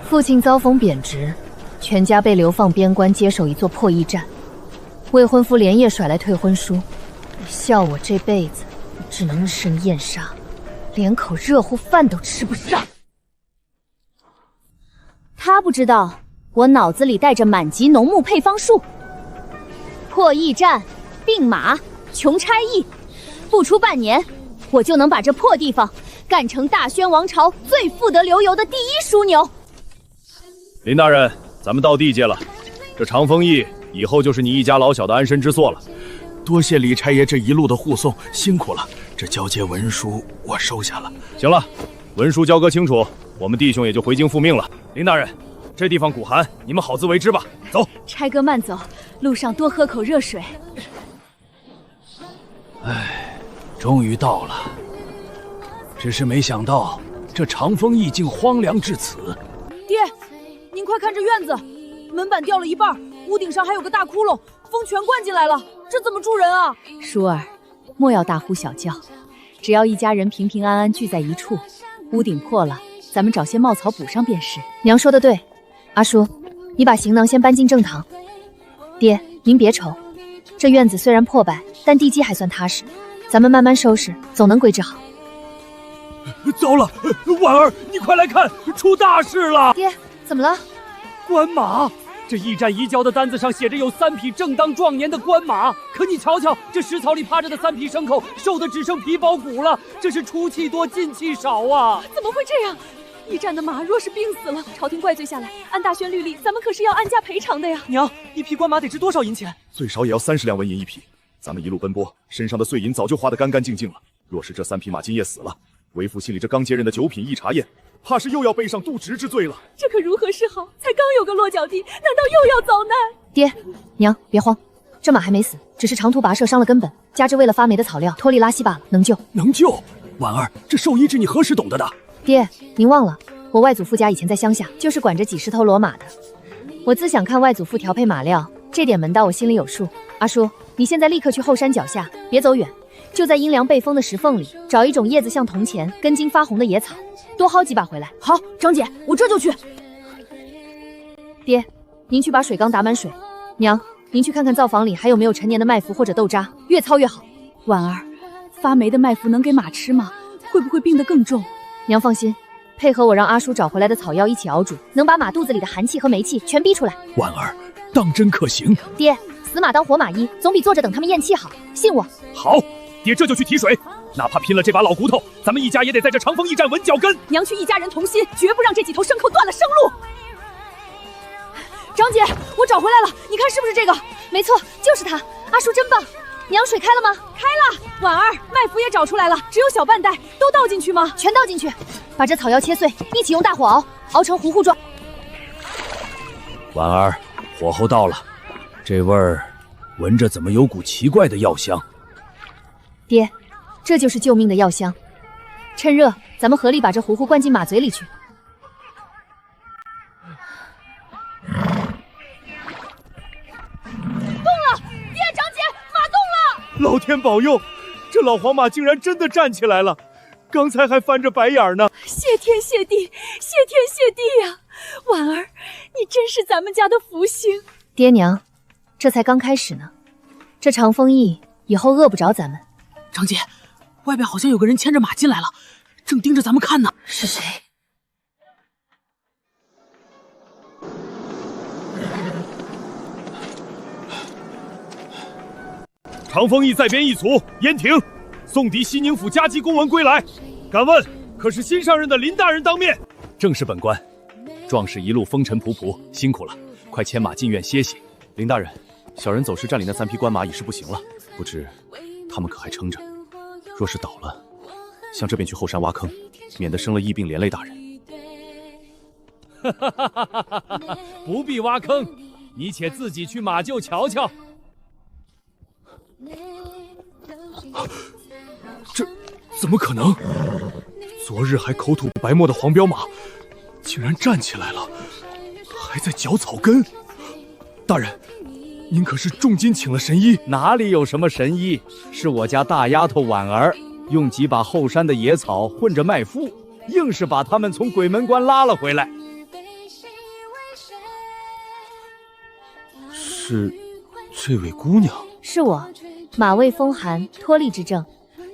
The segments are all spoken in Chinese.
父亲遭逢贬职，全家被流放边关，接手一座破驿站。未婚夫连夜甩来退婚书，笑我这辈子只能日生厌杀，连口热乎饭都吃不上。他不知道我脑子里带着满级农牧配方术。破驿站，病马，穷差役，不出半年，我就能把这破地方干成大宣王朝最富得流油的第一枢纽。林大人，咱们到地界了，这长风驿以后就是你一家老小的安身之所了。多谢李差爷这一路的护送，辛苦了。这交接文书我收下了。行了，文书交割清楚，我们弟兄也就回京复命了。林大人，这地方苦寒，你们好自为之吧。走，差哥慢走，路上多喝口热水。唉，终于到了，只是没想到这长风驿竟荒凉至此。爹，您快看这院子，门板掉了一半，屋顶上还有个大窟窿，风全灌进来了，这怎么住人啊？叔儿，莫要大呼小叫，只要一家人平平安安聚在一处，屋顶破了，咱们找些茅草补上便是。娘说的对，阿叔，你把行囊先搬进正堂。爹，您别愁，这院子虽然破败，但地基还算踏实，咱们慢慢收拾，总能归置好。糟了，婉儿，你快来看，出大事了！爹，怎么了？官马，这驿站移交的单子上写着有3匹正当壮年的官马，可你瞧瞧，这石槽里趴着的3匹牲口，瘦的只剩皮包骨了，这是出气多进气少啊！怎么会这样？驿站的马若是病死了，朝廷怪罪下来，按大宣律例，咱们可是要按价赔偿的呀。娘，一匹官马得值多少银钱？最少也要30两文银一匹。咱们一路奔波，身上的碎银早就花得干干净净了。若是这3匹马今夜死了，为父心里这刚接任的9品驿察宴，怕是又要背上渎职之罪了。这可如何是好？才刚有个落脚地，难道又要遭难？爹娘别慌，这马还没死，只是长途跋涉伤了根本，加之为了发霉的草料脱离拉稀罢了，能救。能救？婉儿，这兽医治你何时懂得的？爹，您忘了，我外祖父家以前在乡下，就是管着几10头骡马的。我自想看外祖父调配马料，这点门道我心里有数。阿叔，你现在立刻去后山脚下，别走远，就在阴凉背风的石缝里，找一种叶子像铜钱、根茎发红的野草，多薅几把回来。好，张姐，我这就去。爹，您去把水缸打满水。娘，您去看看灶房里还有没有陈年的麦麸或者豆渣，越糙越好。婉儿，发霉的麦麸能给马吃吗？会不会病得更重？娘放心，配合我让阿叔找回来的草药一起熬煮，能把马肚子里的寒气和霉气全逼出来。婉儿，当真可行？爹，死马当活马医，总比坐着等他们咽气好，信我。好，爹这就去提水，哪怕拼了这把老骨头，咱们一家也得在这长风驿站稳脚跟。娘去一家人同心，绝不让这几头牲口断了生路。张姐，我找回来了，你看是不是这个？没错，就是它。阿叔真棒。娘，水开了吗？开了。婉儿，麦麸也找出来了，只有小半袋，都倒进去吗？全倒进去，把这草药切碎，一起用大火熬，熬成糊糊状。婉儿，火候到了，这味儿闻着怎么有股奇怪的药香？爹，这就是救命的药香。趁热，咱们合力把这糊糊灌进马嘴里去。老天保佑，这老黄马竟然真的站起来了，刚才还翻着白眼呢。谢天谢地，谢天谢地呀！婉儿，你真是咱们家的福星。爹娘，这才刚开始呢，这长风驿以后饿不着咱们。张姐，外边好像有个人牵着马进来了，正盯着咱们看呢。是谁？长风驿在编一卒，燕庭，送敌西宁府加急公文归来，敢问可是新上任的林大人当面？正是本官。壮士一路风尘仆仆，辛苦了，快牵马进院歇息。林大人，小人走时站里那3匹官马已是不行了，不知他们可还撑着？若是倒了，向这边去后山挖坑，免得生了疫病连累大人。不必挖坑，你且自己去马厩瞧瞧。这怎么可能？昨日还口吐白沫的黄骠马，竟然站起来了，还在嚼草根。大人，您可是重金请了神医？哪里有什么神医，是我家大丫头婉儿用几把后山的野草混着麦麸，硬是把他们从鬼门关拉了回来。是这位姑娘？是我，马未风寒，脱力之症。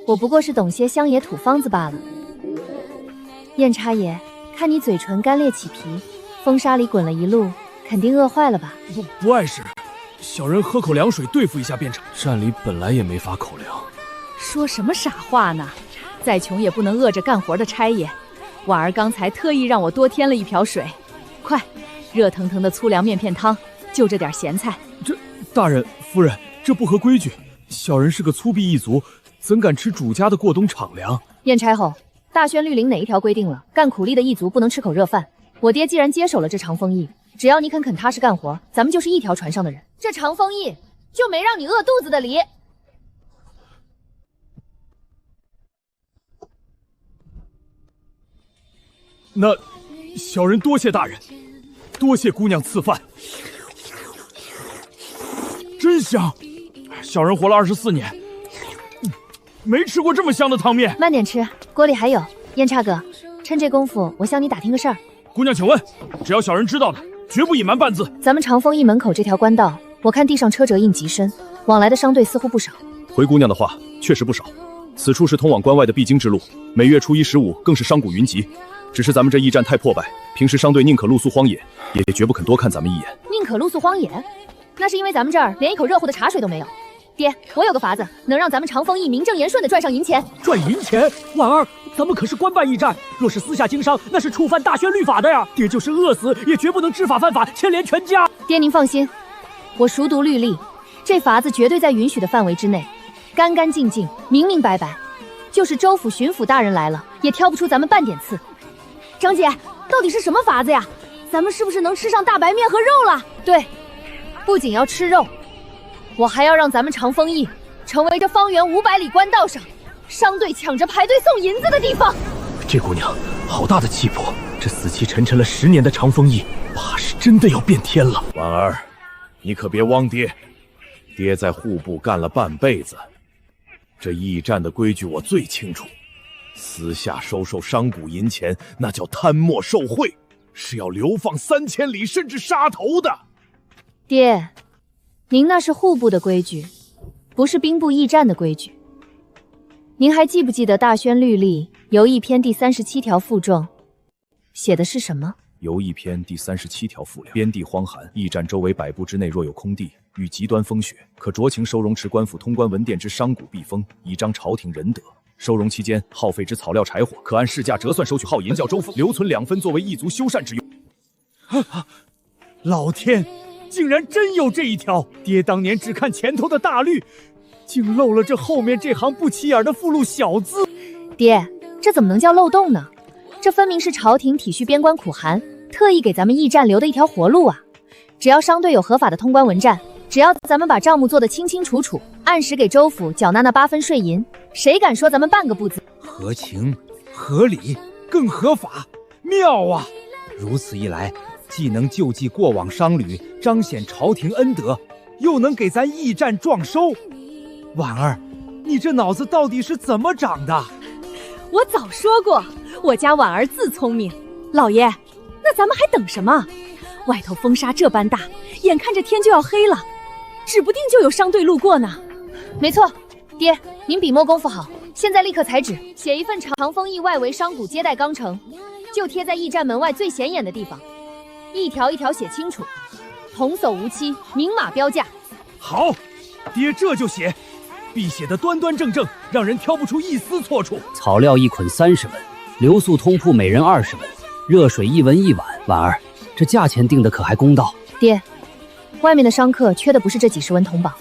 我不过是懂些乡野土方子罢了。燕叉爷，看你嘴唇干裂起皮，风沙里滚了一路，肯定饿坏了吧？不碍事，小人喝口凉水对付一下便成。站里本来也没法口粮。说什么傻话呢？再穷也不能饿着干活的差爷。婉儿刚才特意让我多添了一瓢水，快，热腾腾的粗粮面片汤，就这点咸菜。这大人夫人，这不合规矩。小人是个粗鄙一族，怎敢吃主家的过冬场粮？燕差后，大宣律令哪一条规定了干苦力的一族不能吃口热饭？我爹既然接手了这长风驿，只要你肯踏实干活，咱们就是一条船上的人。这长风驿就没让你饿肚子的理。那小人多谢大人，多谢姑娘赐饭，真香！小人活了24年，没吃过这么香的汤面。慢点吃，锅里还有。燕叉哥，趁这功夫，我向你打听个事儿。姑娘，请问，只要小人知道的，绝不隐瞒半字。咱们长风驿门口这条官道，我看地上车辙印极深，往来的商队似乎不少。回姑娘的话，确实不少。此处是通往关外的必经之路，每月初1、15更是商贾云集。只是咱们这驿站太破败，平时商队宁可露宿荒野，也绝不肯多看咱们一眼。宁可露宿荒野，那是因为咱们这儿连一口热乎的茶水都没有。爹，我有个法子，能让咱们长风驿名正言顺地赚上银钱。赚银钱？婉儿，咱们可是官办驿站，若是私下经商，那是触犯大宣律法的呀！爹就是饿死，也绝不能知法犯法，牵连全家。爹您放心，我熟读律例，这法子绝对在允许的范围之内，干干净净，明明白白。就是州府巡抚大人来了，也挑不出咱们半点刺。张姐，到底是什么法子呀？咱们是不是能吃上大白面和肉了？对，不仅要吃肉，我还要让咱们长风驿成为这方圆500里官道上商队抢着排队送银子的地方。这姑娘好大的气魄，这死气沉沉了10年的长风驿，怕是真的要变天了。婉儿，你可别汪爹，爹在户部干了半辈子，这驿站的规矩我最清楚。私下收受商贾银钱，那叫贪墨受贿，是要流放3000里，甚至杀头的。爹，您那是户部的规矩，不是兵部驿站的规矩。您还记不记得大宣律例游驿篇第37条附中写的是什么？游驿篇第37条附料：边地荒寒，驿站周围100步之内若有空地，遇极端风雪，可酌情收容持官府通关文殿之商贾避风，以彰朝廷仁德。收容期间耗费之草料柴火，可按市价折算收取耗银，较州府留存2分作为一族修缮之用。老天，竟然真有这一条！爹当年只看前头的大律，竟漏了这后面这行不起眼的附录小字。爹，这怎么能叫漏洞呢？这分明是朝廷体恤边关苦寒，特意给咱们驿站留的一条活路啊！只要商队有合法的通关文站，只要咱们把账目做得清清楚楚，按时给州府缴纳那8分税银，谁敢说咱们半个不字？合情、合理，更合法，妙啊！如此一来，既能救济过往商旅，彰显朝廷恩德，又能给咱驿站壮收。婉儿，你这脑子到底是怎么长的？我早说过，我家婉儿自聪明。老爷，那咱们还等什么？外头风沙这般大，眼看着天就要黑了，指不定就有商队路过呢。没错，爹，您笔墨功夫好，现在立刻裁纸，写一份长风驿外围商贾接待纲程，就贴在驿站门外最显眼的地方，一条一条写清楚，童叟无欺，明码标价。好，爹这就写，必写得端端正正，让人挑不出一丝错处。草料一捆30文，留宿通铺每人20文，热水1文1碗。婉儿，这价钱定的可还公道？爹，外面的商客缺的不是这几10文铜宝，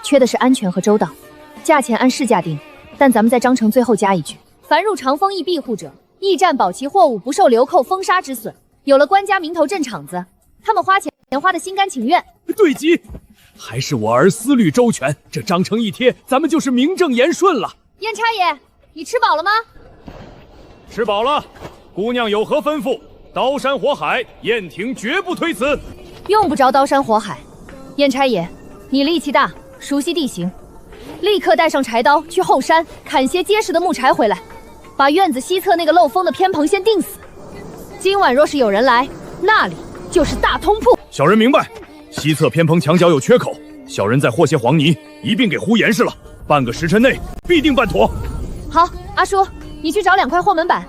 缺的是安全和周到。价钱按市价定，但咱们在章程最后加一句：凡入长风驿庇护者，驿站保其货物不受流寇风沙之损。有了官家名头镇场子，他们花钱花的心甘情愿。对极，还是我儿思虑周全，这章程一贴，咱们就是名正言顺了。燕叉爷，你吃饱了吗？吃饱了，姑娘有何吩咐？刀山火海，燕庭绝不推辞。用不着刀山火海，燕差爷，你力气大，熟悉地形，立刻带上柴刀去后山砍些结实的木柴回来，把院子西侧那个漏风的偏棚先定死。今晚若是有人来，那里就是大通铺。小人明白。西侧偏棚墙角有缺口，小人再和些黄泥，一并给糊严实了。半个时辰内必定办妥。好，阿叔，你去找2块和门板，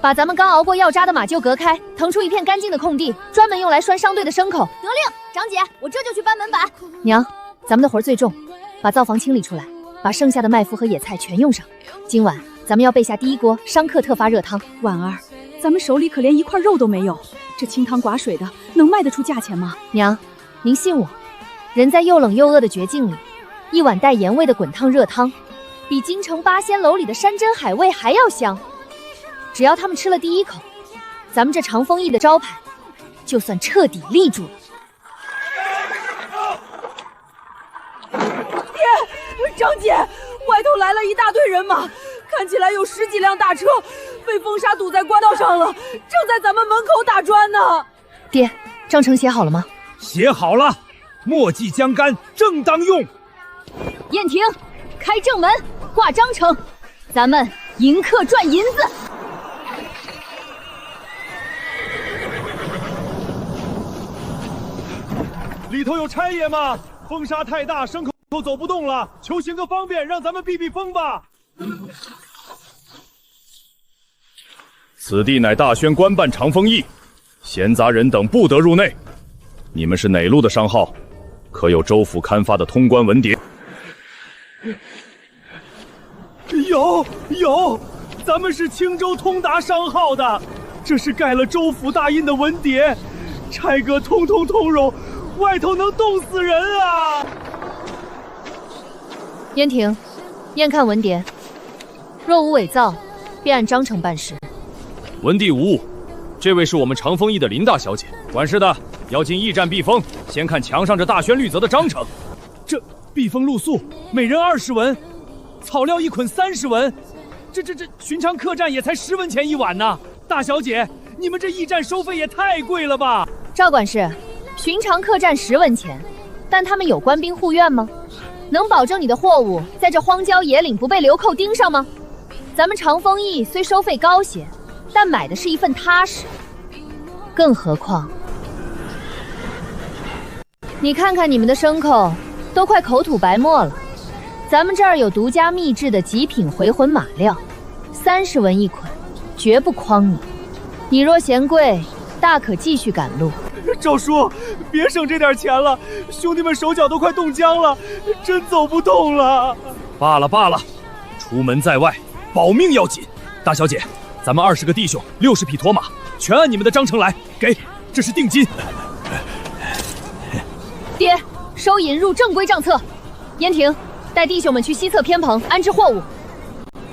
把咱们刚熬过药渣的马厩隔开，腾出一片干净的空地，专门用来拴商队的牲口。得令，长姐，我这就去搬门板。娘，咱们的活儿最重，把灶房清理出来，把剩下的麦麸和野菜全用上。今晚咱们要备下第一锅商客特发热汤。婉儿，咱们手里可连一块肉都没有，这清汤寡水的能卖得出价钱吗？娘，您信我，人在又冷又饿的绝境里，一碗带盐味的滚烫热汤，比京城8仙楼里的山珍海味还要香。只要他们吃了第一口，咱们这长风驿的招牌就算彻底立住了。爹，长姐，外头来了一大队人马，看起来有10几辆大车，被风沙堵在官道上了，正在咱们门口打砖呢。爹，章程写好了吗？写好了，墨迹将干，正当用。燕婷，开正门，挂章程，咱们迎客赚银子。里头有差爷吗？风沙太大，牲口走不动了，求行个方便，让咱们避避风吧。此地乃大宣官办长风驿，闲杂人等不得入内。你们是哪路的商号？可有州府刊发的通关文牒？有，咱们是青州通达商号的，这是盖了州府大印的文牒，差哥通通融，外头能冻死人啊！燕婷，验看文牒，若无伪造，便按章程办事。文帝无误，这位是我们长风驿的林大小姐。管事的要进驿站避风，先看墙上这大宣律则的章程。这避风露宿，每人20文，草料1捆30文，这寻常客栈也才10文钱一碗呢。大小姐，你们这驿站收费也太贵了吧？赵管事，寻常客栈10文钱，但他们有官兵护院吗？能保证你的货物在这荒郊野岭不被流寇盯上吗？咱们长风驿虽收费高些，但买的是一份踏实。更何况，你看看你们的牲口，都快口吐白沫了。咱们这儿有独家秘制的极品回魂马料，30文一捆，绝不诓你。你若嫌贵，大可继续赶路。赵叔，别省这点钱了，兄弟们手脚都快冻僵了，真走不动了。罢了，出门在外，保命要紧。大小姐，咱们20个弟兄，60匹驮马，全按你们的章程来，给，这是定金。爹，收银入正规账册。燕婷，带弟兄们去西侧偏棚安置货物。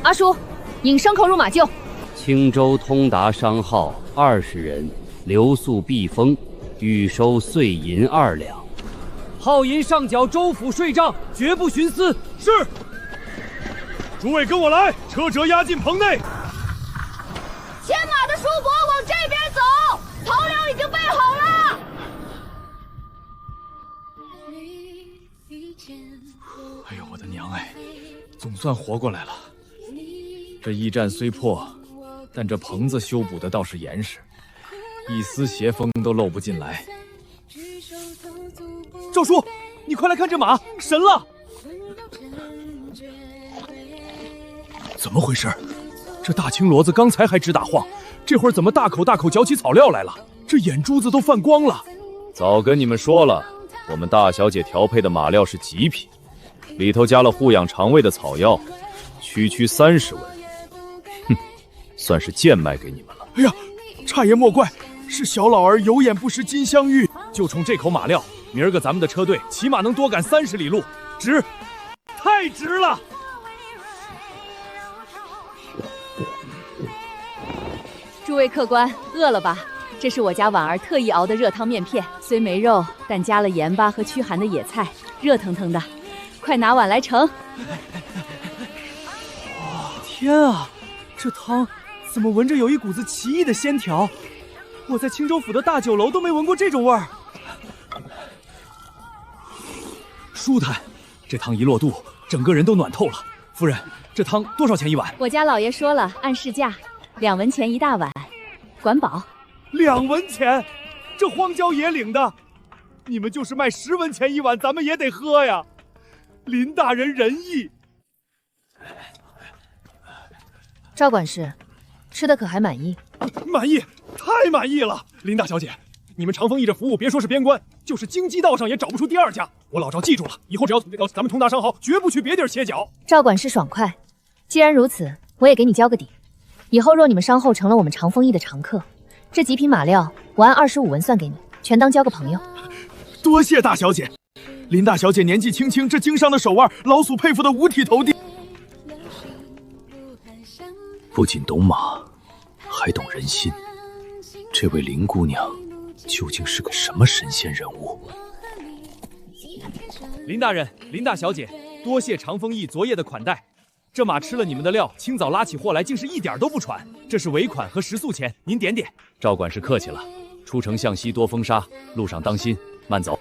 阿叔，引牲口入马厩。青州通达商号20人，留宿避风，预收岁银2两。号银上缴州府税账，绝不徇私。是。诸位跟我来，车辙押进棚内。牵马的叔伯往这边走，草料已经备好了。哎呦，我的娘哎，总算活过来了。这驿站虽破，但这棚子修补的倒是严实，一丝邪风都漏不进来。赵叔，你快来看这马，神了！怎么回事？这大青骡子刚才还直打晃，这会儿怎么大口嚼起草料来了？这眼珠子都泛光了。早跟你们说了，我们大小姐调配的马料是极品，里头加了护养肠胃的草药，区30文。哼，算是贱卖给你们了。哎呀，差爷莫怪，是小老儿有眼不识金镶玉。就冲这口马料，明儿个咱们的车队起码能多赶30里路，值，太值了！诸位客官，饿了吧？这是我家婉儿特意熬的热汤面片，虽没肉，但加了盐巴和驱寒的野菜，热腾腾的，快拿碗来盛。天啊，这汤怎么闻着有一股子奇异的鲜调？我在青州府的大酒楼都没闻过这种味儿。舒坦，这汤一落肚，整个人都暖透了。夫人，这汤多少钱一碗？我家老爷说了，按市价，2文钱一大碗，管饱。2文钱，这荒郊野岭的，你们就是卖10文钱一碗，咱们也得喝呀。林大人仁义。赵管事，吃的可还满意？满意，太满意了。林大小姐，你们长风驿这服务，别说是边关，就是京畿道上也找不出第2家。我老赵记住了，以后只要咱们通达商号，绝不去别地儿歇脚。赵管事爽快。既然如此，我也给你交个底。以后若你们商后成了我们长风驿的常客，这几匹马料我按25文算给你，全当交个朋友。多谢大小姐。林大小姐年纪轻轻，这经商的手腕，老祖佩服的五体投地。不仅懂马，还懂人心。这位林姑娘究竟是个什么神仙人物？林大人、林大小姐，多谢长风驿昨夜的款待。这马吃了你们的料，清早拉起货来，竟是一点都不喘。这是尾款和食宿钱，您点点。赵管事客气了。出城向西多风沙，路上当心，慢走。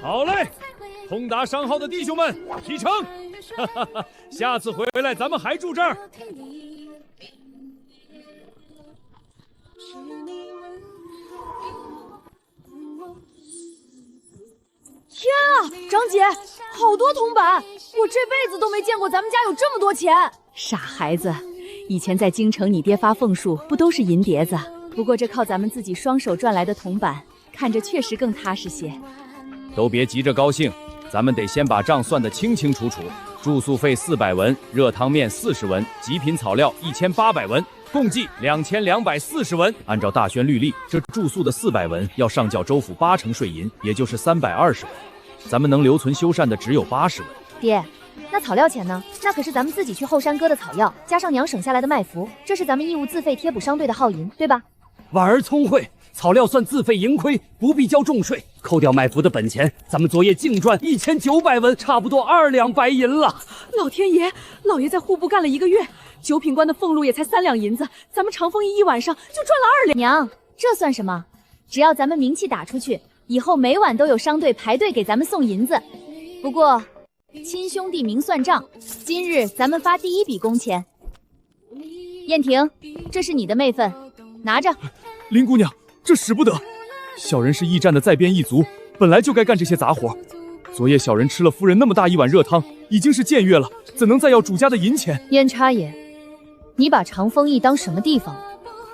好嘞，通达商号的弟兄们，启程！哈哈哈，下次回来咱们还住这儿。天啊，张姐，好多铜板！我这辈子都没见过咱们家有这么多钱。傻孩子，以前在京城，你爹发俸数不都是银碟子？不过这靠咱们自己双手赚来的铜板，看着确实更踏实些。都别急着高兴，咱们得先把账算得清清楚楚。住宿费400文，热汤面40文，极品草料1800文，共计2240文。按照大宣律例，这住宿的400文要上缴州府8成税银，也就是320文。咱们能留存修缮的只有80文。爹，那草料钱呢？那可是咱们自己去后山割的草药，加上娘省下来的麦麸，这是咱们义务自费贴补商队的耗银，对吧？婉儿聪慧，草料算自费盈亏，不必交重税。扣掉麦麸的本钱，咱们昨夜净赚1900文，差不多2两白银了。老天爷，老爷在户部干了1个月，9品官的俸禄也才3两银子，咱们长风驿一晚上就赚了2两。娘，这算什么？只要咱们名气打出去，以后每晚都有商队排队给咱们送银子。不过，亲兄弟明算账，今日咱们发第1笔工钱。燕婷，这是你的妹分，拿着。林姑娘，这使不得。小人是驿站的在编驿卒，本来就该干这些杂活。昨夜小人吃了夫人那么大一碗热汤，已经是僭越了，怎能再要主家的银钱？燕差爷，你把长风驿当什么地方？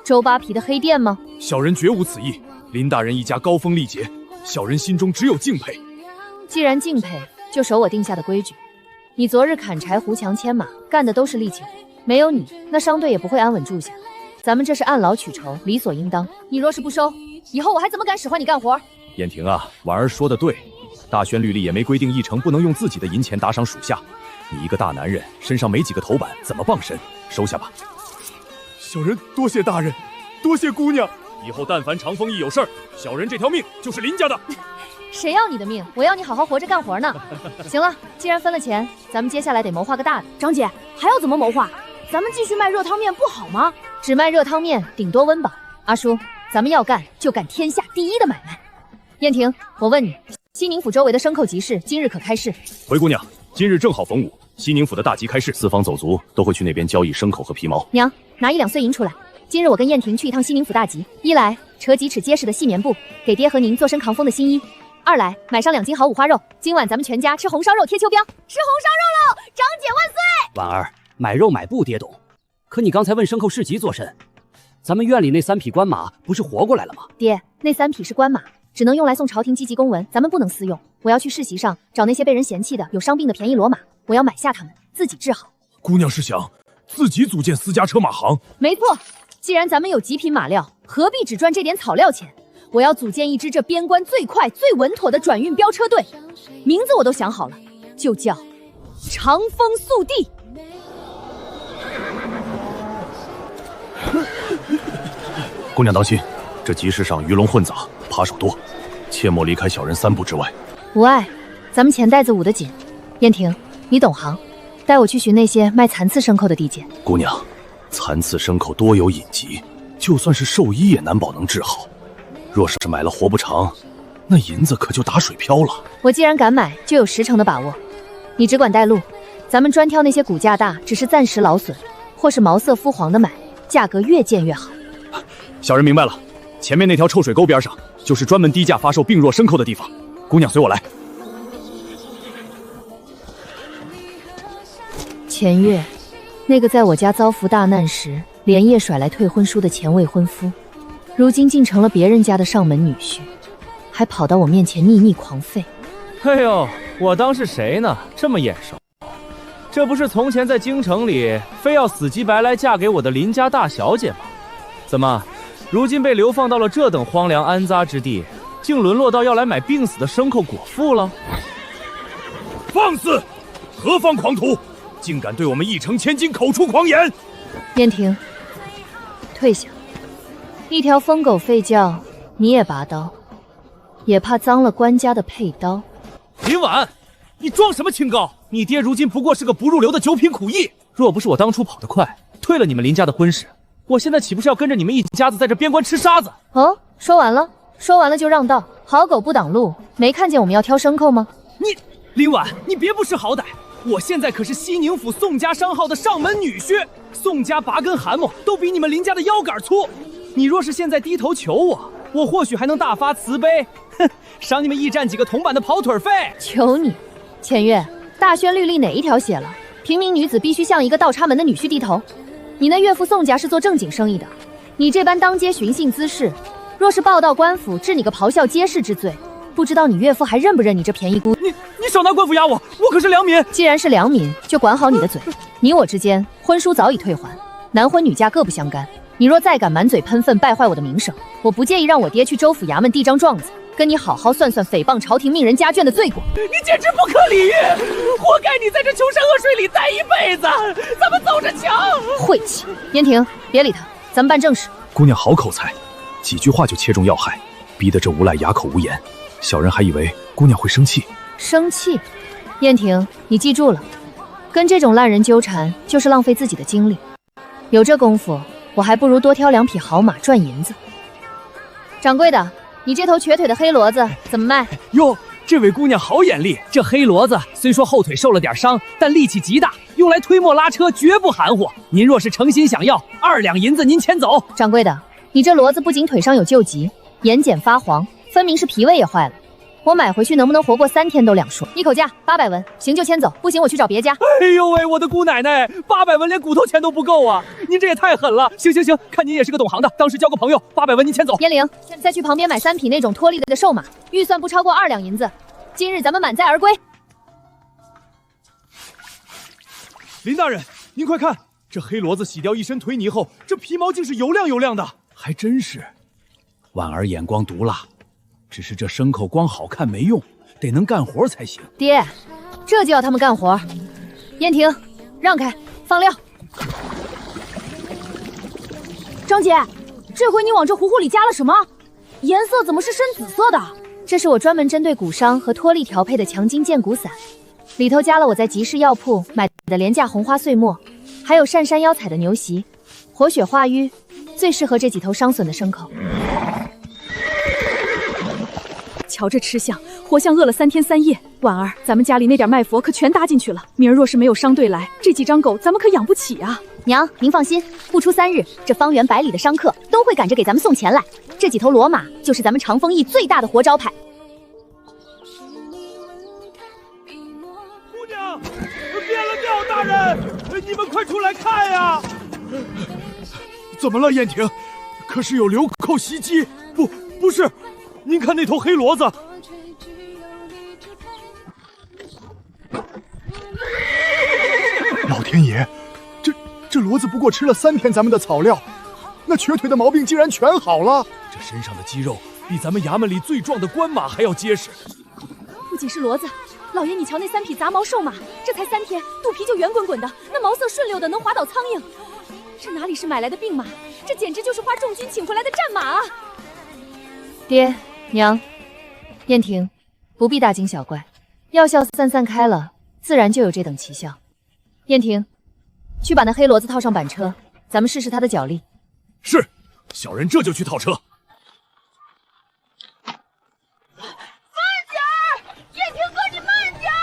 周扒皮的黑店吗？小人绝无此意。林大人一家高风丽节，小人心中只有敬佩。既然敬佩，就守我定下的规矩。你昨日砍柴胡墙牵马，干的都是力气活，没有你，那商队也不会安稳住下。咱们这是按劳取酬，理所应当。你若是不收，以后我还怎么敢使唤你干活？燕婷啊，婉儿说的对，大宣律例也没规定驿丞不能用自己的银钱打赏属下。你一个大男人，身上没几个头板，怎么傍身？收下吧。小人多谢大人，多谢姑娘。以后但凡长风驿有事儿，小人这条命就是林家的。谁要你的命？我要你好好活着干活呢。行了，既然分了钱，咱们接下来得谋划个大的。张姐，还要怎么谋划？咱们继续卖热汤面不好吗？只卖热汤面，顶多温饱。阿叔，咱们要干就干天下第一的买卖。燕婷，我问你，西宁府周围的牲口集市今日可开市？回姑娘，今日正好逢午，西宁府的大集开市，四方走卒都会去那边交易牲口和皮毛。娘，拿1两碎银出来。今日我跟燕婷去一趟西宁府大集，一来扯几尺结实的细棉布，给爹和您做身扛风的新衣；二来买上2斤好五花肉，今晚咱们全家吃红烧肉贴秋膘。吃红烧肉喽！张姐万岁！婉儿，买肉买布爹懂，可你刚才问牲口市集做甚？咱们院里那3匹官马不是活过来了吗？爹，那3匹是官马，只能用来送朝廷积极公文，咱们不能私用。我要去世袭上找那些被人嫌弃的有伤病的便宜骡马，我要买下它们，自己治好。姑娘是想自己组建私家车马行？没错，既然咱们有极品马料，何必只赚这点草料钱？我要组建一支这边关最快最稳妥的转运飙车队，名字我都想好了，就叫长风速递。姑娘当心，这集市上鱼龙混杂，扒手多，切莫离开小人3步之外。无碍，咱们钱袋子捂得紧。燕婷，你懂行，带我去寻那些卖残次牲口的地界。姑娘，残次牲口多有隐疾，就算是兽医也难保能治好。若是买了活不长，那银子可就打水漂了。我既然敢买，就有10成的把握。你只管带路，咱们专挑那些骨架大、只是暂时劳损，或是毛色肤黄的买，价格越贱越好。小人明白了，前面那条臭水沟边上，就是专门低价发售病弱牲口的地方。姑娘，随我来。前月，那个在我家遭福大难时连夜甩来退婚书的前未婚夫，如今竟成了别人家的上门女婿，还跑到我面前腻腻狂吠。哎呦，我当是谁呢？这么眼熟？这不是从前在京城里非要死乞白赖嫁给我的邻家大小姐吗？怎么，如今被流放到了这等荒凉安扎之地，竟沦落到要来买病死的牲口果腹了？放肆！何方狂徒，竟敢对我们一城千金口出狂言！燕婷，退下！一条疯狗吠叫，你也拔刀，也怕脏了官家的佩刀。林婉，你装什么清高？你爹如今不过是个不入流的九品苦役，若不是我当初跑得快，退了你们林家的婚事，我现在岂不是要跟着你们一家子在这边关吃沙子？哦，说完了，说完了就让道。好狗不挡路，没看见我们要挑牲口吗？林婉，你别不识好歹！我现在可是西宁府宋家商号的上门女婿，宋家拔根汗毛都比你们林家的腰杆粗。你若是现在低头求我，我或许还能大发慈悲，赏你们驿站几个铜板的跑腿费。求你，前月，大宣律例哪一条写了平民女子必须向一个倒插门的女婿低头？你那岳父宋家是做正经生意的，你这般当街寻衅滋事，若是报到官府，治你个咆哮街市之罪，不知道你岳父还认不认你这便宜姑？你少拿官府压我，我可是良民。既然是良民，就管好你的嘴。你我之间婚书早已退还，男婚女嫁各不相干。你若再敢满嘴喷粪，败坏我的名声，我不介意让我爹去州府衙门递张状子，跟你好好算算诽谤朝廷、命人家眷的罪过。你简直不可理喻，活该你在这穷山恶水里待一辈子。咱们走着瞧。晦气！燕婷，别理他，咱们办正事。姑娘好口才，几句话就切中要害，逼得这无赖哑口无言。小人还以为姑娘会生气。生气？燕婷，你记住了，跟这种烂人纠缠就是浪费自己的精力。有这功夫，我还不如多挑2匹好马赚银子。掌柜的，你这头瘸腿的黑骡子怎么卖？哟，这位姑娘好眼力。这黑骡子虽说后腿受了点伤，但力气极大，用来推磨拉车绝不含糊。您若是诚心想要，2两银子您牵走。掌柜的，你这骡子不仅腿上有旧疾，眼睑发黄，分明是脾胃也坏了。我买回去能不能活过3天都两说。一口价800文，行就迁走，不行我去找别家。哎呦喂，我的姑奶奶，800文连骨头钱都不够啊！您这也太狠了。行，看您也是个懂行的，当时交个朋友，800文您迁走。燕玲，再去旁边买3匹那种脱力的瘦马，预算不超过2两银子。今日咱们满载而归。林大人，您快看，这黑骡子洗掉一身腿泥后，这皮毛竟是油亮油亮的。还真是，婉儿眼光毒辣。只是这牲口光好看没用，得能干活才行。爹，这就要他们干活。燕婷，让开，放料。张姐，这回你往这糊糊里加了什么？颜色怎么是深紫色的？这是我专门针对骨伤和脱力调配的强筋健骨散，里头加了我在集市药铺买的廉价红花碎末，还有上山腰采的牛膝，活血化瘀，最适合这几头伤损的牲口。瞧这吃相，活像饿了3天3夜。婉儿，咱们家里那点麦佛可全搭进去了，明儿若是没有商队来，这几张狗咱们可养不起啊！娘，您放心，不出3日，这方圆百里的商客都会赶着给咱们送钱来。这几头骡马就是咱们长风驿最大的活招牌。姑娘，变了调，大人，你们快出来看呀！怎么了，燕婷？可是有流寇袭击？不是。您看那头黑骡子，老天爷，这骡子不过吃了3天咱们的草料，那瘸腿的毛病竟然全好了。这身上的肌肉比咱们衙门里最壮的官马还要结实。不仅是骡子，老爷你瞧那3匹杂毛瘦马，这才3天，肚皮就圆滚滚的，那毛色顺溜的能滑倒苍蝇。这哪里是买来的病马，这简直就是花重金请回来的战马啊！爹娘，燕婷，不必大惊小怪，药效散开了，自然就有这等奇效。燕婷，去把那黑骡子套上板车，咱们试试他的脚力。是，小人这就去套车。慢点儿，燕婷哥，你慢点儿！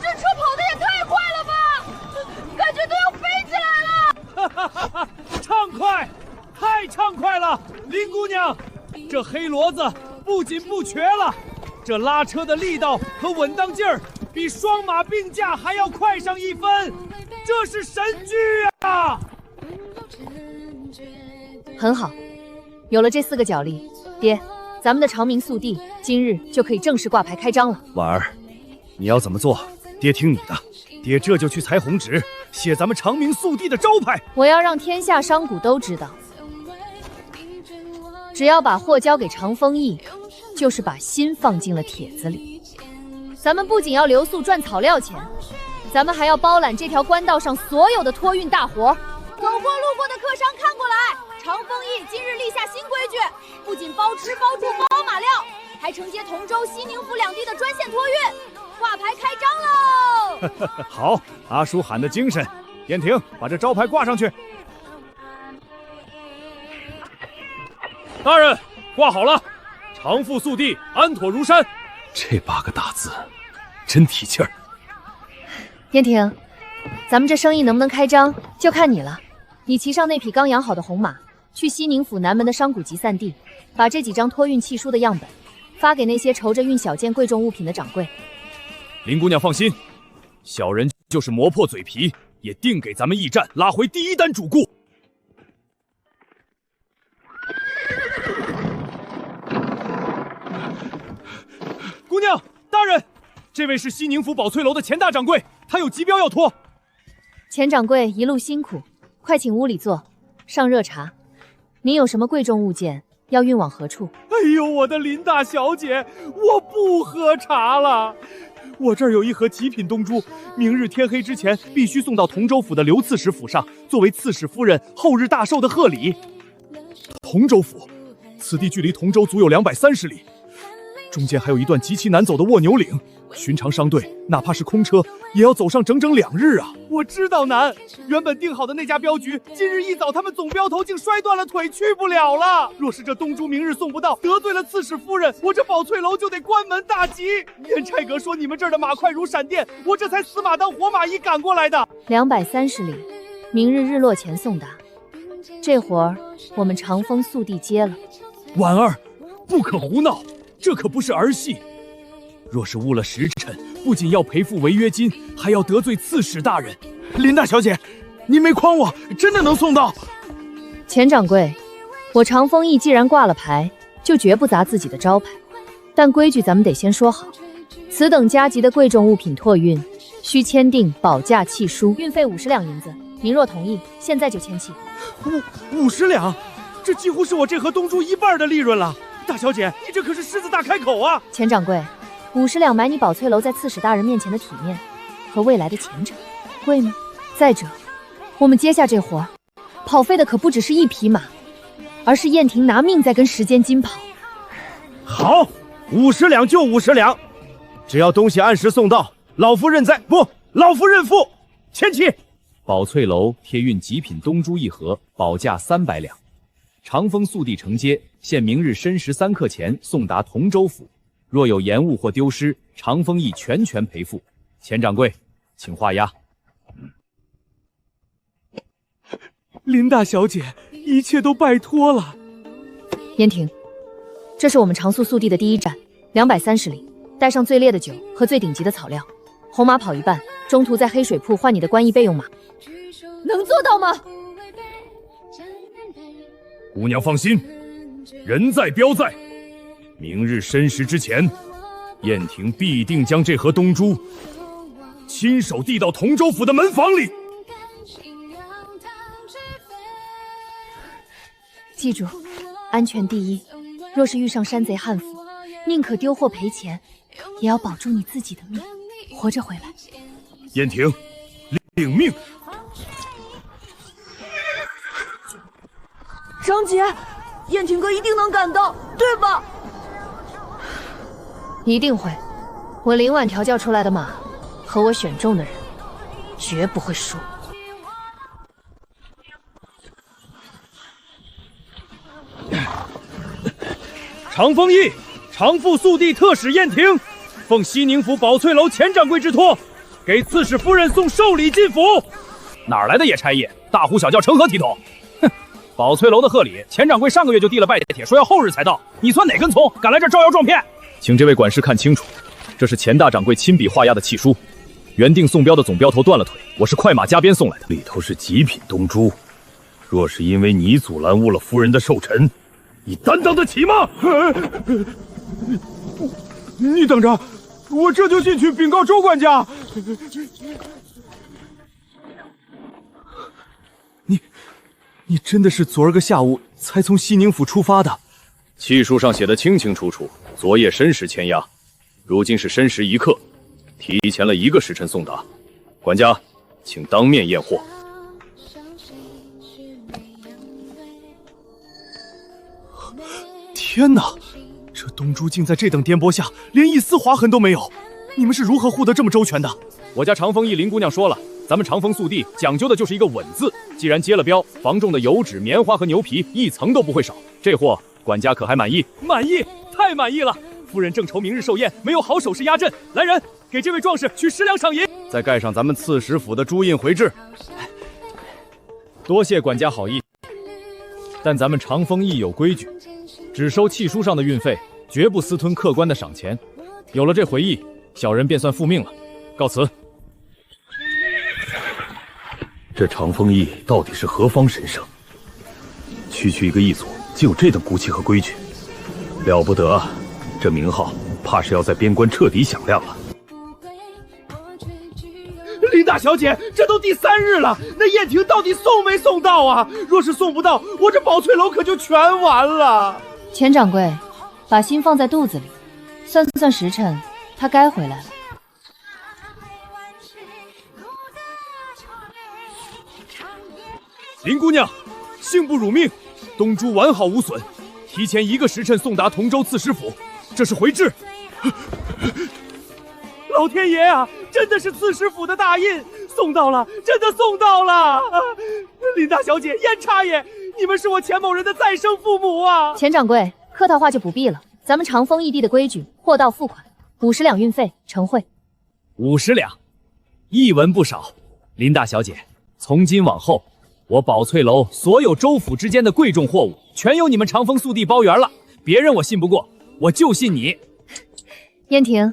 这车跑得也太快了吧，感觉都要飞起来了！畅快，太太畅快了，林姑娘，这黑骡子不仅不瘸了，这拉车的力道和稳当劲儿比双马并驾还要快上1分，这是神驹啊！很好，有了这4个脚力，爹，咱们的长明速递今日就可以正式挂牌开张了。婉儿，你要怎么做，爹听你的。爹这就去裁红纸，写咱们长明速递的招牌。我要让天下商贾都知道，只要把货交给长风驿，就是把心放进了帖子里。咱们不仅要留宿赚草料钱，咱们还要包揽这条官道上所有的托运大活。走过路过的客商看过来，长风驿今日立下新规矩，不仅包吃包住包马料，还承接同州、西宁府2地的专线托运，挂牌开张喽！好，阿叔喊的精神。燕婷，把这招牌挂上去。大人，挂好了，长富速递，安妥如山。这8个大字，真提气儿。燕婷，咱们这生意能不能开张，就看你了。你骑上那匹刚养好的红马，去西宁府南门的商贾集散地，把这几张托运契书的样本发给那些愁着运小件贵重物品的掌柜。林姑娘放心，小人就是磨破嘴皮，也定给咱们驿站拉回第1单主顾。姑娘，大人，这位是西宁府宝翠楼的钱大掌柜，他有急标要托。钱掌柜一路辛苦，快请屋里坐，上热茶。您有什么贵重物件要运往何处？哎呦，我的林大小姐，我不喝茶了。我这儿有1盒极品东珠，明日天黑之前必须送到同州府的刘刺史府上，作为刺史夫人后日大寿的贺礼。同州府，此地距离同州足有230里，中间还有一段极其难走的卧牛岭。寻常商队哪怕是空车，也要走上整整2日啊！我知道难，原本定好的那家镖局，今日一早他们总镖头竟摔断了腿，去不了了。若是这东珠明日送不到，得罪了刺史夫人，我这宝翠楼就得关门大吉。燕差阁说你们这儿的马快如闪电，我这才死马当活马医赶过来的。230里，明日日落前送达。这活儿我们长风速递接了。婉儿，不可胡闹，这可不是儿戏。若是误了时辰，不仅要赔付违约金，还要得罪刺史大人。林大小姐，您没诓我，真的能送到。钱掌柜，我长风驿既然挂了牌，就绝不砸自己的招牌。但规矩咱们得先说好，此等加级的贵重物品托运，需签订保价契书，运费50两银子。您若同意，现在就签契。50两，这几乎是我这盒东珠1半的利润了。大小姐，你这可是狮子大开口啊！钱掌柜，50两买你宝翠楼在刺史大人面前的体面和未来的前程，贵吗？再者，我们接下这活，跑费的可不只是1匹马，而是燕婷拿命在跟时间金跑。好，50两就50两，只要东西按时送到，老夫认栽，不，老夫认付。签契。宝翠楼贴运极品东珠1盒，保价300两。长风速递承接，限明日申时3刻前送达同州府。若有延误或丢失，长风驿全权赔付。钱掌柜，请画押。林大小姐，一切都拜托了。燕婷，这是我们长速速递的第1站，230里，带上最烈的酒和最顶级的草料。红马跑一半，中途在黑水铺换你的官役备用马。能做到吗？姑娘放心，人在镖在，明日申时之前，燕婷必定将这盒东珠亲手递到同州府的门房里。记住，安全第一。若是遇上山贼悍匪，宁可丢货赔钱，也要保住你自己的命，活着回来。燕婷，领命。张姐，燕婷哥一定能赶到，对吧？一定会。我林婉调教出来的马，和我选中的人，绝不会输。长风驿，长富速递特使燕婷，奉西宁府宝翠楼钱掌柜之托，给刺史夫人送寿礼进府。哪来的野差役？大呼小叫成何体统？哼！宝翠楼的贺礼，钱掌柜上个月就递了拜帖，说要后日才到。你算哪根葱，敢来这招摇撞骗？请这位管事看清楚，这是钱大掌柜亲笔画押的契书，原定送镖的总镖头断了腿，我是快马加鞭送来的。里头是极品东珠，若是因为你阻拦误了夫人的寿辰，你担当得起吗？你等着，我这就进去禀告周管家。你真的是昨儿个下午才从西宁府出发的？契书上写的清清楚楚，昨夜申时签押，如今是申时一刻，提前了1个时辰送达。管家，请当面验货。天哪，这东珠竟在这等颠簸下，连一丝划痕都没有。你们是如何护得这么周全的？我家长丰义林姑娘说了，咱们长丰速递讲究的就是一个稳字，既然接了标，房中的油纸、棉花和牛皮一层都不会少。这货管家可还满意？满意，太满意了！夫人正愁明日寿宴没有好首饰压阵，来人，给这位壮士取10两赏银，再盖上咱们刺史府的朱印回制。多谢管家好意，但咱们长丰义有规矩，只收契书上的运费，绝不私吞客官的赏钱。有了这回忆，小人便算复命了，告辞。这长丰义到底是何方神圣？区区一个义所，就有这等骨气和规矩，了不得啊！这名号怕是要在边关彻底响亮了。林大小姐，这都第3日了，那燕婷到底送没送到啊？若是送不到，我这宝翠楼可就全完了。钱掌柜，把心放在肚子里，算算时辰，他该回来了。林姑娘，幸不辱命，东珠完好无损，提前1个时辰送达同州刺史府，这是回制。老天爷啊，真的是刺史府的大印，送到了，真的送到了！林大小姐、燕差爷，你们是我钱某人的再生父母啊！钱掌柜，客套话就不必了，咱们长丰义地的规矩，货到付款，50两运费，呈汇。50两，一文不少。林大小姐，从今往后，我宝翠楼所有州府之间的贵重货物，全由你们长丰速递包圆了。别人我信不过，我就信你。燕婷，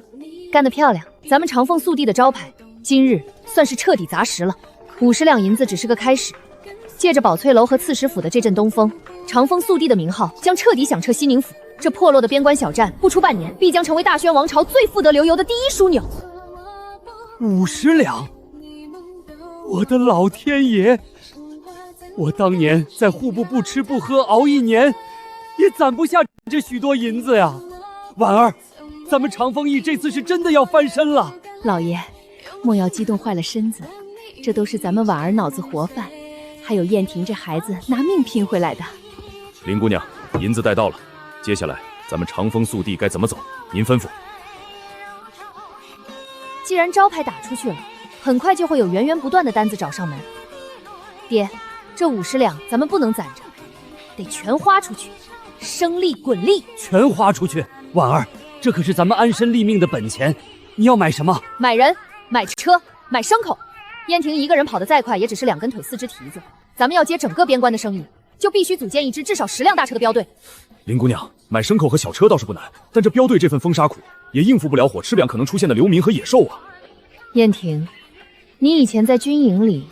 干得漂亮！咱们长丰速递的招牌，今日算是彻底砸实了。50两银子只是个开始，借着宝翠楼和刺史府的这阵东风，长丰速递的名号将彻底响彻西宁府。这破落的边关小站，不出半年，必将成为大宣王朝最富得流油的第一枢纽。50两，我的老天爷！我当年在户部不吃不喝熬1年，也攒不下这许多银子呀。婉儿，咱们长丰义这次是真的要翻身了。老爷，莫要激动坏了身子，这都是咱们婉儿脑子活泛，还有燕婷这孩子拿命拼回来的。林姑娘，银子带到了，接下来咱们长丰速递该怎么走？您吩咐。既然招牌打出去了，很快就会有源源不断的单子找上门。爹，这50两咱们不能攒着，得全花出去，生利滚利。全花出去，婉儿，这可是咱们安身立命的本钱。你要买什么？买人，买车，买牲口。燕婷一个人跑得再快，也只是2根腿4只蹄子。咱们要接整个边关的生意，就必须组建一支至少10辆大车的镖队。林姑娘，买牲口和小车倒是不难，但这镖队这份风沙苦，也应付不了火吃两可能出现的流民和野兽啊。燕婷，你以前在军营里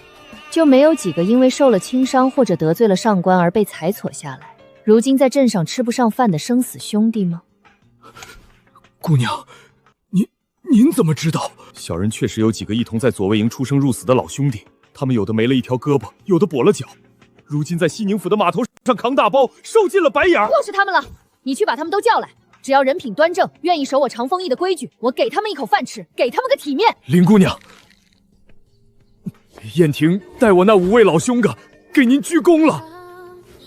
就没有几个因为受了轻伤或者得罪了上官而被裁撮下来，如今在镇上吃不上饭的生死兄弟吗？姑娘，您怎么知道？小人确实有几个一同在左卫营出生入死的老兄弟，他们有的没了一条胳膊，有的跛了脚，如今在西宁府的码头上扛大包，受尽了白眼。又是他们了，你去把他们都叫来，只要人品端正，愿意守我长丰义的规矩，我给他们一口饭吃，给他们个体面。林姑娘，燕婷带我那5位老兄哥给您鞠躬了，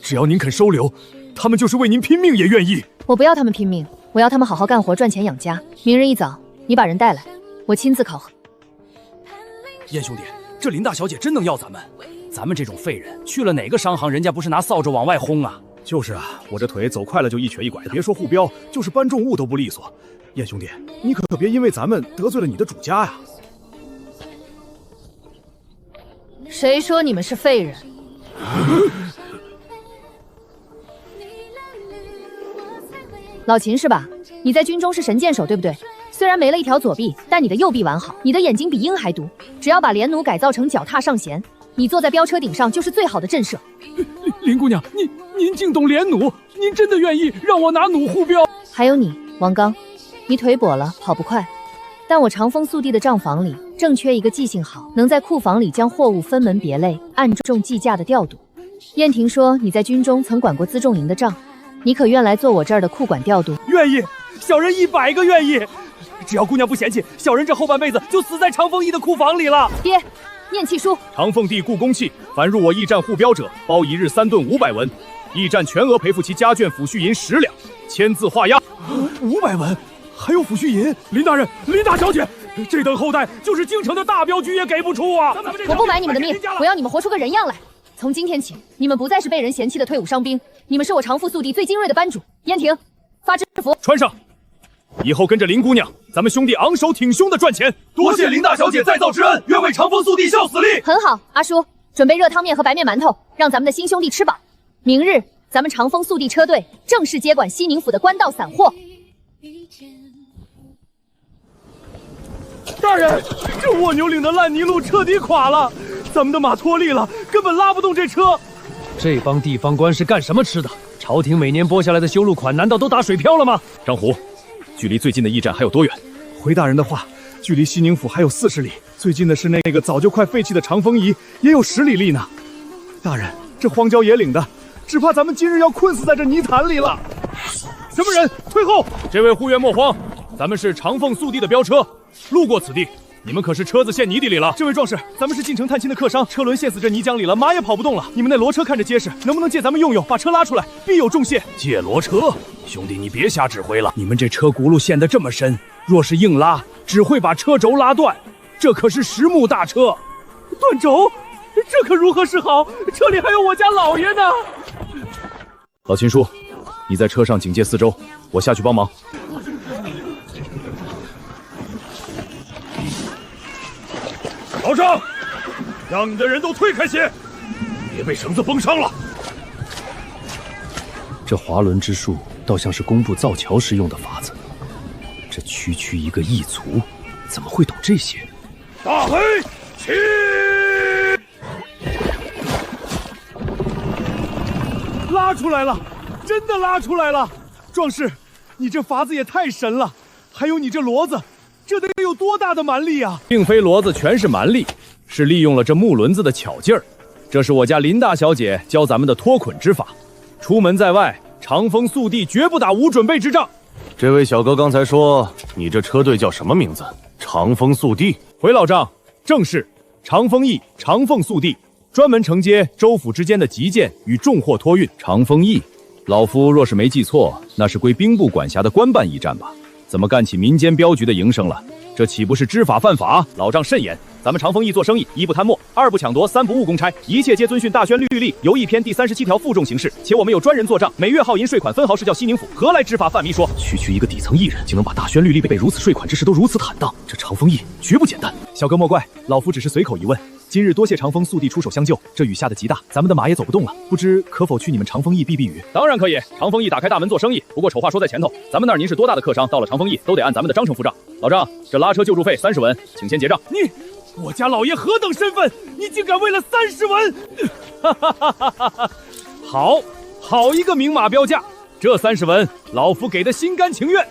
只要您肯收留，他们就是为您拼命也愿意。我不要他们拼命，我要他们好好干活赚钱养家。明日一早，你把人带来，我亲自考核。燕兄弟，这林大小姐真能要咱们？咱们这种废人去了哪个商行，人家不是拿扫帚往外轰啊？就是啊，我这腿走快了就一瘸一拐的，别说护镖，就是搬重物都不利索。燕兄弟，你可别因为咱们得罪了你的主家呀。谁说你们是废人？老秦是吧？你在军中是神箭手，对不对？虽然没了一条左臂，但你的右臂完好，你的眼睛比鹰还毒。只要把连弩改造成脚踏上弦，你坐在飙车顶上就是最好的震慑。林姑娘，您竟懂连弩？您真的愿意让我拿弩护标？还有你，王刚，你腿跛了，跑不快。但我长风速递的账房里正缺一个记性好，能在库房里将货物分门别类、按重计价的调度。燕婷说你在军中曾管过辎重营的账，你可愿来做我这儿的库管调度？愿意，小人100个愿意。只要姑娘不嫌弃，小人这后半辈子就死在长风驿的库房里了。爹，念契书。长凤地故宫器，凡入我驿站护标者，包1日3顿500文。驿站全额赔付其家眷抚恤银10两，签字画押。500文，还有抚恤银。林大人，林大小姐，这等后代就是京城的大镖局也给不出啊！我不买你们的命，我要你们活出个人样来。从今天起，你们不再是被人嫌弃的退伍伤兵，你们是我长父速递最精锐的班主。燕婷，发制服，穿上。以后跟着林姑娘，咱们兄弟昂首挺胸的赚钱。多谢林大小姐再造之恩，愿为长风速递效死力。很好，阿叔，准备热汤面和白面馒头，让咱们的新兄弟吃饱。明日，咱们长风速递车队正式接管西宁府的官道散货。大人，这蜗牛岭的烂泥路彻底垮了，咱们的马脱力了，根本拉不动这车。这帮地方官是干什么吃的？朝廷每年拨下来的修路款，难道都打水漂了吗？张虎，距离最近的驿站还有多远？回大人的话，距离西宁府还有40里，最近的是那个早就快废弃的长风驿，也有10里地呢。大人，这荒郊野岭的，只怕咱们今日要困死在这泥潭里了。什么人？退后！这位护院莫慌，咱们是长凤速递的飙车，路过此地，你们可是车子陷泥地里了？这位壮士，咱们是进城探亲的客商，车轮陷死这泥浆里了，马也跑不动了。你们那骡车看着结实，能不能借咱们用用，把车拉出来，必有重谢。借骡车？兄弟，你别瞎指挥了，你们这车轱辘陷得这么深，若是硬拉，只会把车轴拉断。这可是实木大车，断轴，这可如何是好？车里还有我家老爷呢。老秦叔，你在车上警戒四周，我下去帮忙。老张，让你的人都退开些，别被绳子绷伤了。这滑轮之术倒像是工部造桥时用的法子，这区一个异族，怎么会懂这些？大黑起！拉出来了，真的拉出来了！壮士，你这法子也太神了！还有你这骡子，这得有多大的蛮力啊！并非骡子全是蛮力，是利用了这木轮子的巧劲儿。这是我家林大小姐教咱们的脱捆之法。出门在外，长风速递绝不打无准备之仗。这位小哥刚才说你这车队叫什么名字？长风速递？回老丈，正是长风驿、长凤速递，专门承接州府之间的急件与重货托运。长风驿，老夫若是没记错，那是归兵部管辖的官办驿站吧？怎么干起民间镖局的营生了？这岂不是知法犯法？老丈慎言！咱们长风驿做生意，一不贪墨，二不抢夺，三不误公差，一切皆遵循大宣律例，由驿篇第37条负重行事。且我们有专人做账，每月耗银税款分毫是叫西宁府，何来知法犯迷说？区一个底层艺人，竟能把大宣律例被如此税款之事都如此坦荡，这长风驿绝不简单。小哥莫怪，老夫只是随口一问。今日多谢长风速递出手相救，这雨下的极大，咱们的马也走不动了，不知可否去你们长风驿避雨？当然可以，长风驿打开大门做生意。不过丑话说在前头，咱们那儿您是多大的客商，到了长风驿都得按咱们的章程付账。老丈，这拉车救助费30文，请先结账。我家老爷何等身份，你竟敢为了30文？好一个明码标价，这30文老夫给的心甘情愿。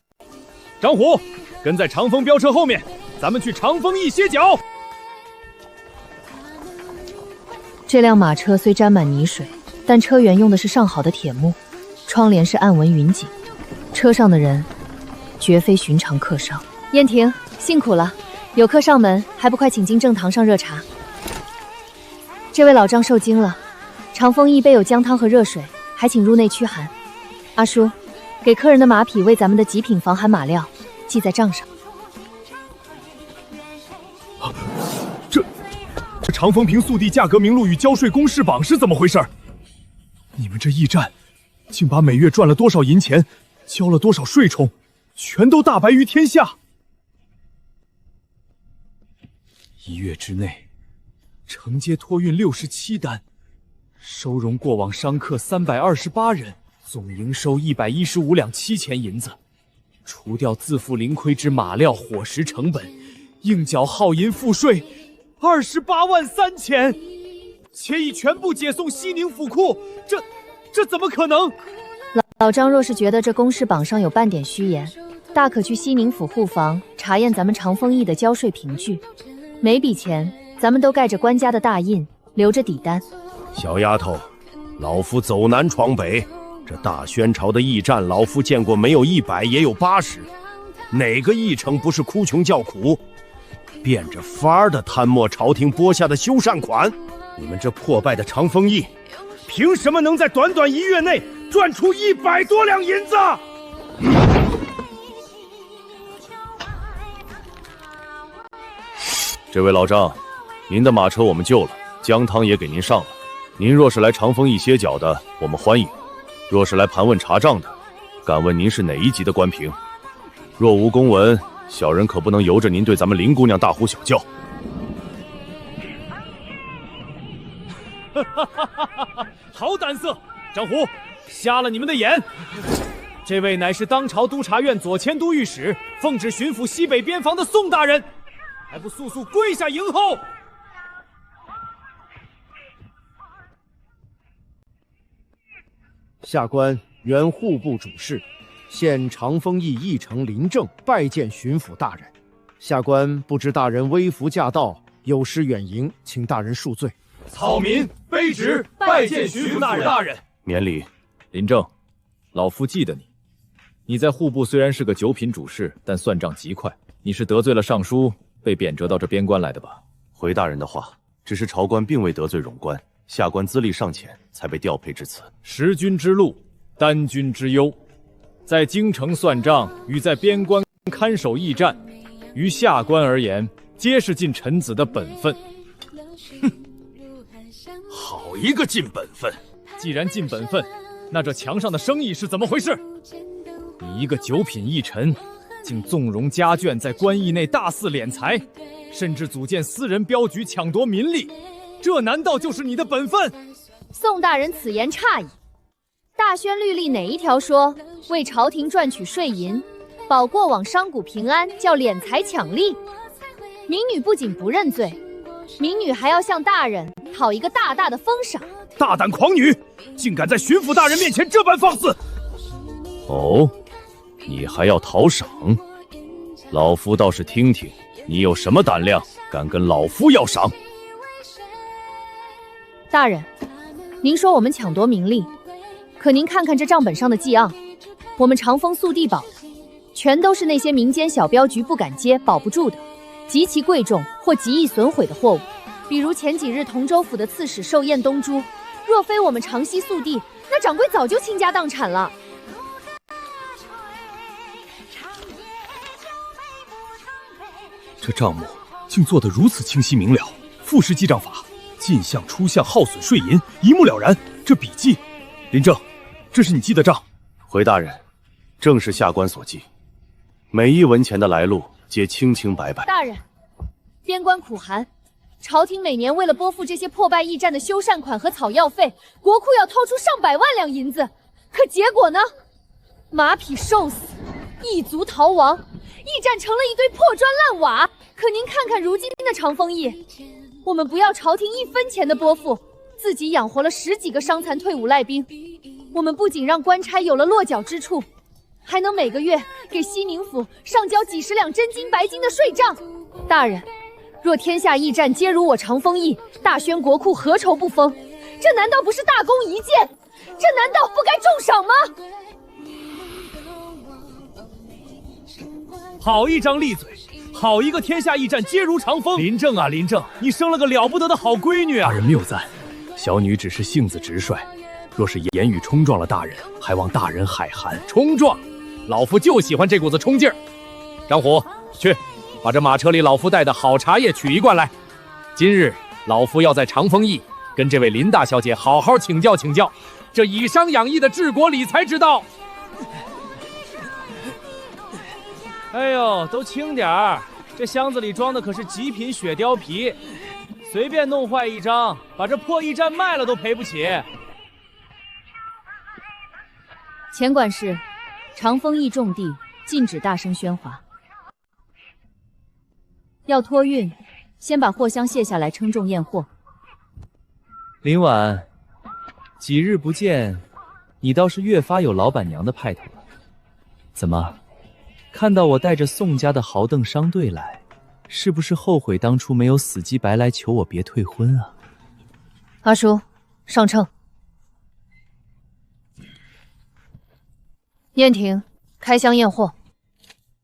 张虎，跟在长风飙车后面，咱们去长风驿歇脚。这辆马车虽沾满泥水，但车辕用的是上好的铁木，窗帘是暗纹云锦，车上的人绝非寻常客商。燕婷，辛苦了，有客上门，还不快请进正堂上热茶。这位老丈受惊了，长风驿备有姜汤和热水，还请入内驱寒。阿叔，给客人的马匹为咱们的极品防寒马料，记在账上。这长风平速递价格名录与交税公示榜是怎么回事？你们这驿站竟把每月赚了多少银钱，交了多少税冲，全都大白于天下。1月之内，承接托运67单，收容过往商客328人，总营收115两7钱银子，除掉自负零亏之马料、伙食成本，应缴耗银赋税28万3千，且已全部解送西宁府库，这怎么可能？老张若是觉得这公示榜上有半点虚言，大可去西宁府户房查验咱们长丰驿的交税凭据，每笔钱咱们都盖着官家的大印，留着底单。小丫头，老夫走南闯北，这大宣朝的驿站，老夫见过没有100也有80，哪个驿丞不是哭穷叫苦，变着法儿的贪墨朝廷拨下的修缮款？你们这破败的长丰驿，凭什么能在短短1月内赚出100多两银子？这位老张，您的马车我们救了，姜汤也给您上了。您若是来长丰驿歇脚的，我们欢迎；若是来盘问查账的，敢问您是哪一级的官凭？若无公文，小人可不能由着您对咱们林姑娘大呼小叫。好胆色！张虎，瞎了你们的眼！这位乃是当朝督察院左迁都御史，奉旨巡抚西北边防的宋大人，还不速速跪下迎候！下官原户部主事，现长丰驿驿丞林正拜见巡抚大人。下官不知大人微服驾到，有失远迎，请大人恕罪。草民卑职拜见巡抚大人。免礼。林正，老夫记得你。你在户部虽然是个九品主事，但算账极快。你是得罪了尚书，被贬谪到这边关来的吧？回大人的话，只是朝官并未得罪冗官，下官资历尚浅，才被调配至此。识君之路，担君之忧，在京城算账与在边关看守驿站，于下官而言，皆是尽臣子的本分。哼，好一个尽本分！既然尽本分，那这墙上的生意是怎么回事？你一个九品驿丞，竟纵容家眷在官驿内大肆敛财，甚至组建私人镖局抢夺民利，这难道就是你的本分？宋大人此言差矣。大宣律例哪一条说为朝廷赚取税银，保过往商贾平安叫敛财抢利？民女不仅不认罪，民女还要向大人讨一个大大的封赏。大胆狂女，竟敢在巡抚大人面前这般放肆！哦，你还要讨赏？老夫倒是听听，你有什么胆量，敢跟老夫要赏？大人，您说我们抢夺名利，可您看看这账本上的记账，我们长丰速递保的，全都是那些民间小镖局不敢接、保不住的，极其贵重或极易损毁的货物。比如前几日同州府的刺史寿宴东珠，若非我们长西速递，那掌柜早就倾家荡产了。这账目竟做得如此清晰明了，复式记账法，进项出项耗损税银一目了然。这笔记，林正，这是你记的账？回大人，正是下官所记，每一文钱的来路皆清清白白。大人，边关苦寒，朝廷每年为了拨付这些破败驿站的修缮款和草药费，国库要掏出上百万两银子，可结果呢？马匹受死，异族逃亡，驿站成了一堆破砖烂瓦。可您看看如今的长丰驿，我们不要朝廷1分钱的拨付，自己养活了10几个伤残退伍赖兵。我们不仅让官差有了落脚之处，还能每个月给西宁府上交几十两真金白金的税账。大人，若天下驿站皆如我长丰驿，大宣国库何愁不丰？这难道不是大功一件？这难道不该重赏吗？好一张利嘴，好一个天下驿站皆如长丰。林正啊，林正，你生了个了不得的好闺女啊！大人谬赞，小女只是性子直率，若是言语冲撞了大人，还望大人海涵。冲撞，老夫就喜欢这股子冲劲儿。张虎，去把这马车里老夫带的好茶叶取一罐来。今日老夫要在长丰驿跟这位林大小姐好好请教请教这以商养逸的治国理财之道。哎呦，都轻点儿！这箱子里装的可是极品雪貂皮，随便弄坏一张，把这破驿站卖了都赔不起。钱管事，长风驿重地，禁止大声喧哗。要托运，先把货箱卸下来，称重验货。林婉，几日不见，你倒是越发有老板娘的派头了。怎么，看到我带着宋家的豪邓商队来，是不是后悔当初没有死鸡白来求我别退婚啊？阿叔，上秤。燕婷，开箱验货。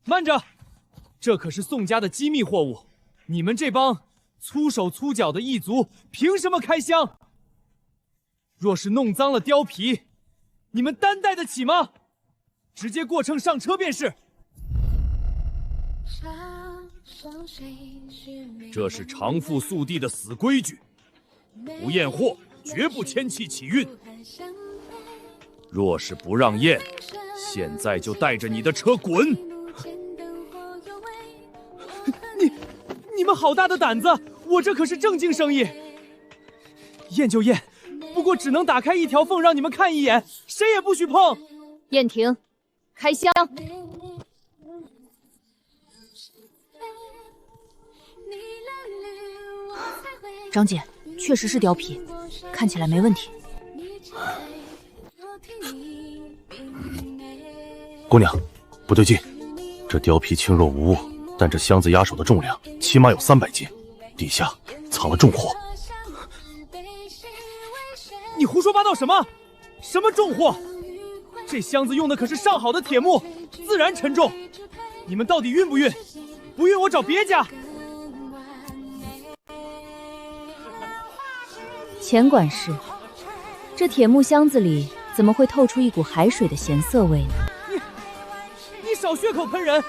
慢着，这可是宋家的机密货物，你们这帮粗手粗脚的异族凭什么开箱？若是弄脏了貂皮，你们担待得起吗？直接过秤上车便是。这是长父速递的死规矩，不验货绝不牵气起运。若是不让验，现在就带着你的车滚！你们好大的胆子！我这可是正经生意。验就验，不过只能打开一条缝让你们看一眼，谁也不许碰。燕婷，开箱。张姐，确实是貂皮，看起来没问题。姑娘，不对劲，这貂皮轻若无物，但这箱子压手的重量起码有300斤，底下藏了重货。你胡说八道什么？什么重货？这箱子用的可是上好的铁木，自然沉重。你们到底运不运？不运我找别家。钱管事，这铁木箱子里怎么会透出一股海水的咸涩味呢？你少血口喷人！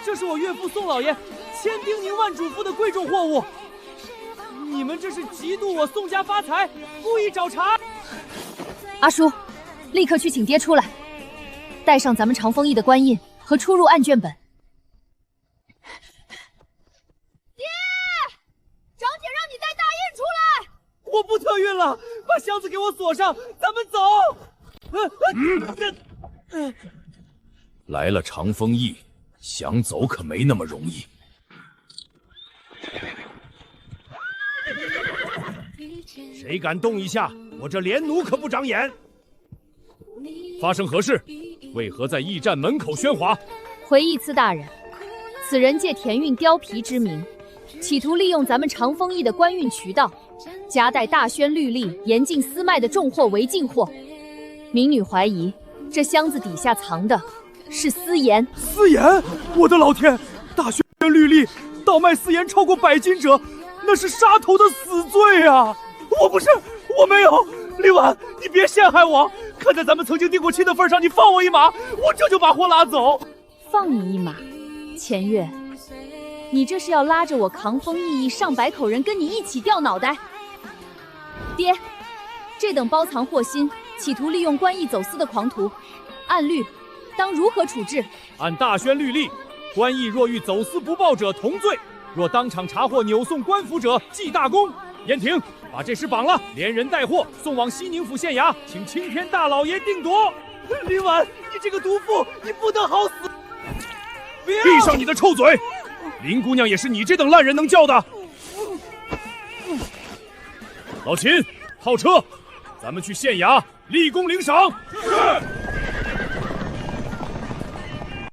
这是我岳父宋老爷千叮咛万嘱咐的贵重货物，你们这是嫉妒我宋家发财，故意找茬！阿叔，立刻去请爹出来，带上咱们长风驿的官印和出入案卷本。爹，长姐让你带大印出来。我不特运了，把箱子给我锁上，咱们走。来了长风驿，想走可没那么容易。谁敢动一下，我这连弩可不长眼。发生何事？为何在驿站门口喧哗？回议次大人，此人借田运貂皮之名，企图利用咱们长风驿的官运渠道，夹带大宣律例严禁私卖的重货为禁货。民女怀疑，这箱子底下藏的是私盐。私盐！我的老天！大宣律例，倒卖私盐超过100斤者，那是杀头的死罪啊！我不是，我没有。李婉，你别陷害我！看在咱们曾经定过亲的份上，你放我一马，我这就把货拉走。放你一马，钱月，你这是要拉着我扛风驿驿上百口人跟你一起掉脑袋？爹，这等包藏祸心，企图利用官驿走私的狂徒，按律当如何处置？按大宣律例，官驿若遇走私不报者同罪，若当场查获扭送官府者，记大功。严庭，把这弑绑了，连人带货送往西宁府县衙，请青天大老爷定夺。林婉，你这个毒妇，你不得好死！闭上你的臭嘴！林姑娘也是你这等烂人能叫的。老秦，套车，咱们去县衙立功领赏。是。